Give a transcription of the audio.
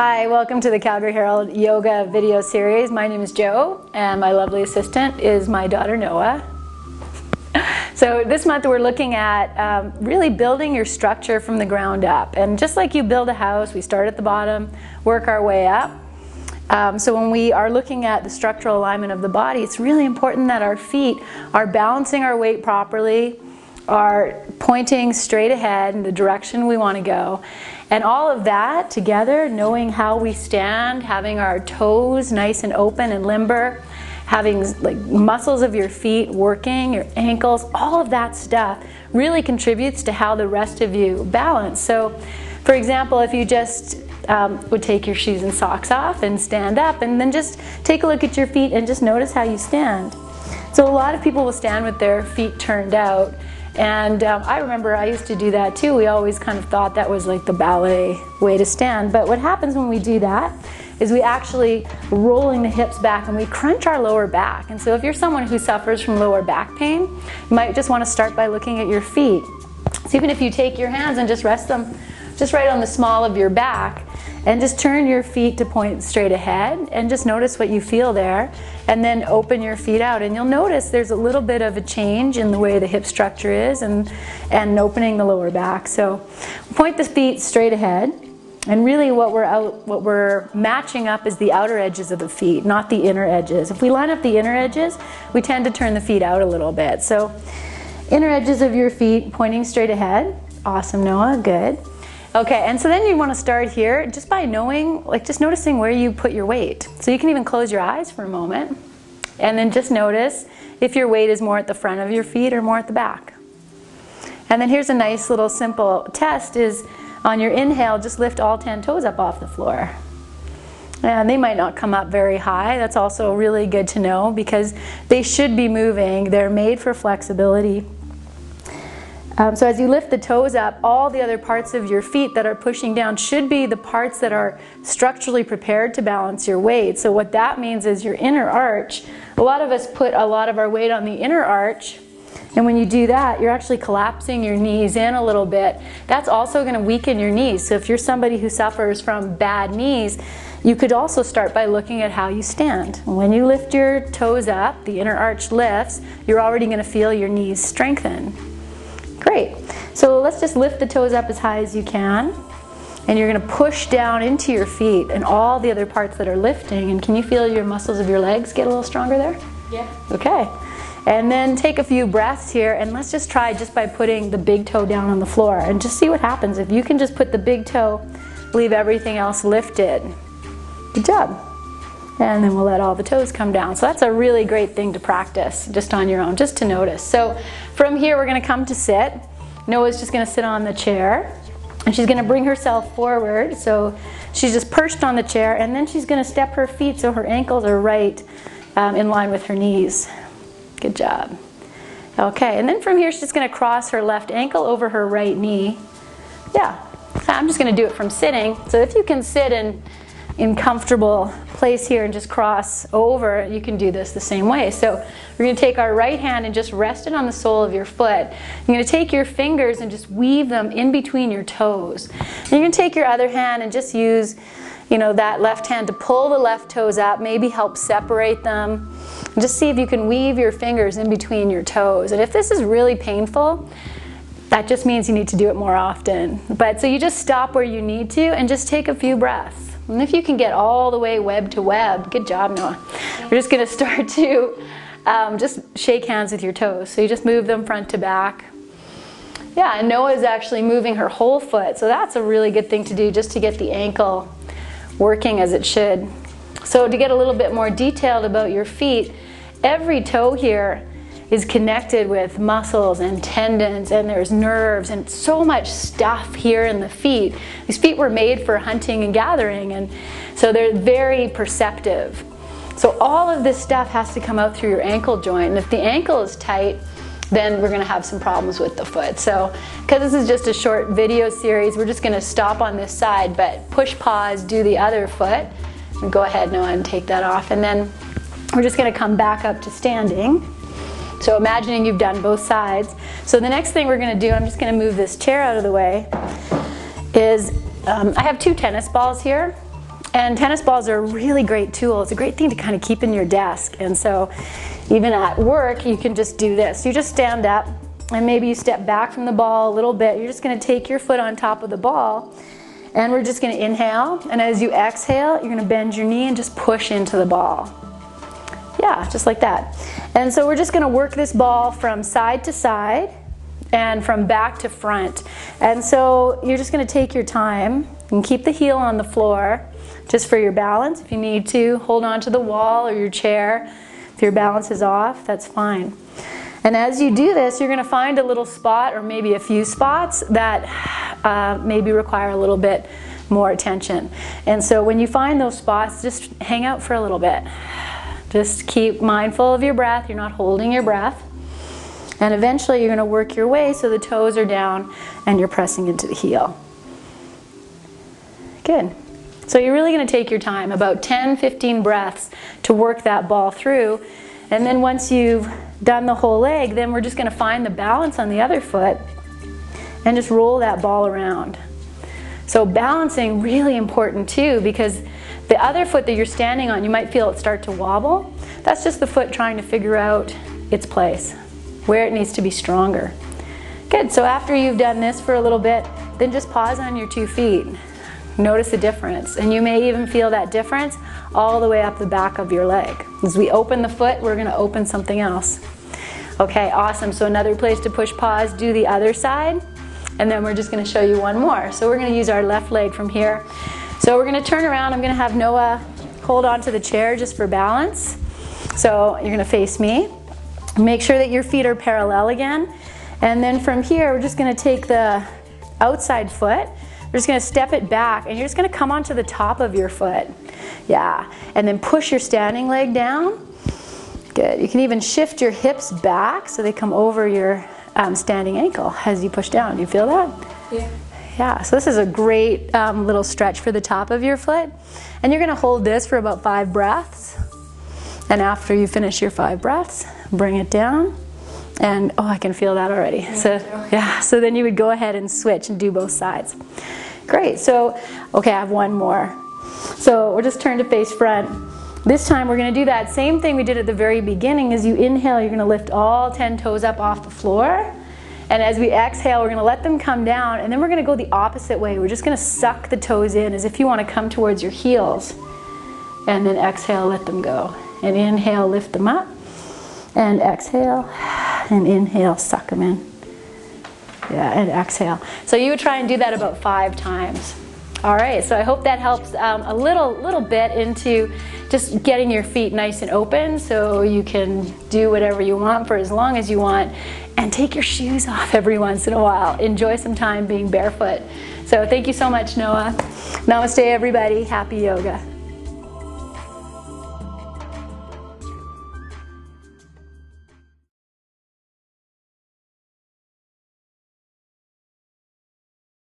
Hi, welcome to the Calgary Herald Yoga video series. My name is Jo, and my lovely assistant is my daughter Noah. So this month we're looking at really building your structure from the ground up. And just like you build a house, we start at the bottom, work our way up. So when we are looking at the structural alignment of the body, it's really important that our feet are balancing our weight properly, are pointing straight ahead in the direction we want to go. And all of that together, knowing how we stand, having our toes nice and open and limber, having like muscles of your feet working, your ankles, all of that stuff really contributes to how the rest of you balance. So for example, if you just would take your shoes and socks off and stand up, and then just take a look at your feet and just notice how you stand. So a lot of people will stand with their feet turned out. And I remember I used to do that too. We always kind of thought that was like the ballet way to stand. But what happens when we do that is we actually rolling the hips back and we crunch our lower back. And so if you're someone who suffers from lower back pain, you might just want to start by looking at your feet. So even if you take your hands and just rest them just right on the small of your back, and just turn your feet to point straight ahead and just notice what you feel there, and then open your feet out, and you'll notice there's a little bit of a change in the way the hip structure is and opening the lower back. So point the feet straight ahead, and really what we're matching up is the outer edges of the feet, not the inner edges. If we line up the inner edges, we tend to turn the feet out a little bit. So inner edges of your feet pointing straight ahead. Awesome, Noah, good. Okay, and so then you want to start here just by knowing, like just noticing where you put your weight. So you can even close your eyes for a moment and then just notice if your weight is more at the front of your feet or more at the back. And then here's a nice little simple test is on your inhale, just lift all 10 toes up off the floor. And they might not come up very high. That's also really good to know because they should be moving. They're made for flexibility. So as you lift the toes up, all the other parts of your feet that are pushing down should be the parts that are structurally prepared to balance your weight. So what that means is your inner arch. A lot of us put a lot of our weight on the inner arch, and when you do that, you're actually collapsing your knees in a little bit. That's also going to weaken your knees. So if you're somebody who suffers from bad knees, you could also start by looking at how you stand. When you lift your toes up, the inner arch lifts, you're already going to feel your knees strengthen. Great. So let's just lift the toes up as high as you can, and you're going to push down into your feet and all the other parts that are lifting. And can you feel your muscles of your legs get a little stronger there? Yeah. Okay. And then take a few breaths here, and let's just try just by putting the big toe down on the floor and just see what happens. If you can just put the big toe, leave everything else lifted. Good job. And then we'll let all the toes come down. So that's a really great thing to practice just on your own, just to notice. So from here we're going to come to sit. Noah's just going to sit on the chair, and she's going to bring herself forward. So she's just perched on the chair, and then she's going to step her feet so her ankles are right in line with her knees. Good job. Okay, and then from here she's just going to cross her left ankle over her right knee. Yeah, I'm just going to do it from sitting. So if you can sit in comfortable place here and just cross over, you can do this the same way. So we're going to take our right hand and just rest it on the sole of your foot. You're going to take your fingers and just weave them in between your toes. And you're going to take your other hand and just use, that left hand to pull the left toes up, maybe help separate them. And just see if you can weave your fingers in between your toes. And if this is really painful, that just means you need to do it more often. But so you just stop where you need to and just take a few breaths. And if you can get all the way web to web, good job, Noah. We're just going to start to just shake hands with your toes. So you just move them front to back. Yeah, and Noah's actually moving her whole foot. So that's a really good thing to do just to get the ankle working as it should. So to get a little bit more detailed about your feet, every toe here is connected with muscles and tendons, and there's nerves and so much stuff here in the feet. These feet were made for hunting and gathering, and so they're very perceptive. So all of this stuff has to come out through your ankle joint, and if the ankle is tight, then we're going to have some problems with the foot. So because this is just a short video series, we're just going to stop on this side, but push pause, do the other foot, and go ahead, Noah, and take that off, and then we're just going to come back up to standing. So imagining you've done both sides. So the next thing we're going to do, I'm just going to move this chair out of the way, is I have two tennis balls here. And tennis balls are a really great tool. It's a great thing to kind of keep in your desk. And so even at work, you can just do this. You just stand up and maybe you step back from the ball a little bit. You're just going to take your foot on top of the ball and we're just going to inhale. And as you exhale, you're going to bend your knee and just push into the ball. Yeah, just like that. And so we're just going to work this ball from side to side and from back to front. And so you're just going to take your time and keep the heel on the floor just for your balance. If you need to, hold on to the wall or your chair. If your balance is off, that's fine. And as you do this, you're going to find a little spot or maybe a few spots that maybe require a little bit more attention. And so when you find those spots, just hang out for a little bit. Just keep mindful of your breath. You're not holding your breath. And eventually you're going to work your way so the toes are down and you're pressing into the heel. Good. So you're really going to take your time, about 10-15 breaths to work that ball through. And then once you've done the whole leg, then we're just going to find the balance on the other foot and just roll that ball around. So balancing, really important too, because the other foot that you're standing on, you might feel it start to wobble. That's just the foot trying to figure out its place, where it needs to be stronger. Good, so after you've done this for a little bit, then just pause on your 2 feet. Notice the difference, and you may even feel that difference all the way up the back of your leg. As we open the foot, we're going to open something else. Okay, awesome. So another place to push pause, do the other side, and then we're just going to show you one more. So we're going to use our left leg from here. So we're going to turn around. I'm going to have Noah hold on to the chair just for balance. So you're going to face me. Make sure that your feet are parallel again. And then from here, we're just going to take the outside foot. We're just going to step it back, and you're just going to come onto the top of your foot. Yeah, and then push your standing leg down. Good. You can even shift your hips back so they come over your standing ankle as you push down. Do you feel that? Yeah. Yeah, so this is a great little stretch for the top of your foot. And you're going to hold this for about 5 breaths. And after you finish your 5 breaths, bring it down. And oh, I can feel that already. Yeah, so then you would go ahead and switch and do both sides. Great, so, okay, I have one more. So we'll just turn to face front. This time we're going to do that same thing we did at the very beginning. As you inhale, you're going to lift all 10 toes up off the floor. And as we exhale, we're going to let them come down, and then we're going to go the opposite way. We're just going to suck the toes in as if you want to come towards your heels. And then exhale, let them go. And inhale, lift them up. And exhale, and inhale, suck them in. Yeah, and exhale. So you would try and do that about 5 times. All right, so I hope that helps a little bit into just getting your feet nice and open so you can do whatever you want for as long as you want, and take your shoes off every once in a while. Enjoy some time being barefoot. So thank you so much, Noah. Namaste, everybody. Happy yoga.